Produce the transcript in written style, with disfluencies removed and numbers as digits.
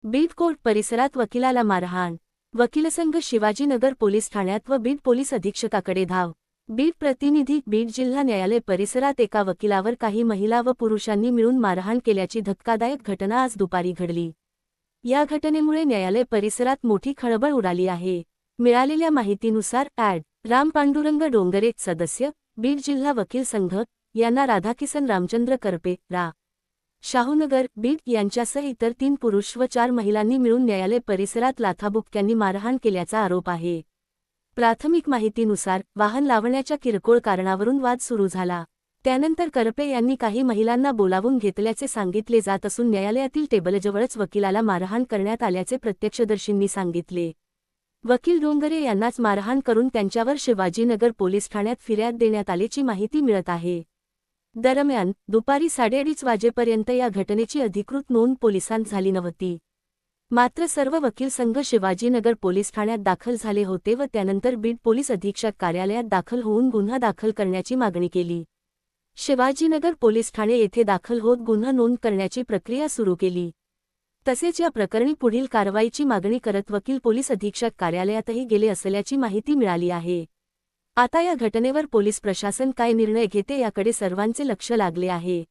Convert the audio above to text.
Beed court परिसरात वकिलाला मारहाण। वकीलसंघ Shivajinagar police ठाण्यात व बीड पोलीस अधीक्षकाकडे धाव। बीड प्रतिनिधी। बीड जिल्हा न्यायालय परिसरात एका वकिलावर काही महिला व पुरुषांनी मिळून मारहाण केल्याची धक्कादायक घटना आज दुपारी घडली। या घटनेमुळे न्यायालय परिसरात मोठी खळबळ उडाली आहे। मिळालेल्या माहितीनुसार ॲड. राम पांडुरंग डोंगरे, सदस्य, बीड जिल्हा वकील संघ, यांना राधाकिसन रामचंद्र करपे, रा. शाहूनगर, बीड यांच्यासह इतर 3 पुरुष व 4 महिलांनी मिळून न्यायालय परिसरात लाथाबुक्क्यांनी मारहाण केल्याचा आरोप आहे। प्राथमिक माहितीनुसार वाहन लावण्याच्या किरकोळ कारणावरून वाद सुरू झाला। त्यानंतर करपे यांनी काही महिलांना बोलावून घेतल्याचे सांगितले जात असून न्यायालयातील टेबलजवळच वकिलाला मारहाण करण्यात आल्याचे प्रत्यक्षदर्शींनी सांगितले। वकील डोंगरे यांनाच मारहाण करून त्यांच्यावर शिवाजीनगर पोलीस ठाण्यात फिर्याद देण्यात आल्याची माहिती मिळत आहे। दरम्यान, दुपारी 2:30 वाजेपर्यंत या घटनेची अधिकृत नोंद पोलिसांत झाली नव्हती। मात्र सर्व वकील संघ शिवाजीनगर पोलीस ठाण्यात दाखल झाले होते व त्यानंतर बीड पोलीस अधीक्षक कार्यालयात दाखल होऊन गुन्हा दाखल करण्याची मागणी केली। शिवाजीनगर पोलीस ठाणे येथे दाखल होत गुन्हा नोंद करण्याची प्रक्रिया सुरू केली। तसेच या प्रकरणी पुढील कारवाईची मागणी करत वकील पोलीस अधीक्षक कार्यालयातही गेले असल्याची माहिती मिळाली आहे। आता या घटनेवर पोलीस प्रशासन काय निर्णय घेते याकडे सर्वांचे लक्ष लागले आहे।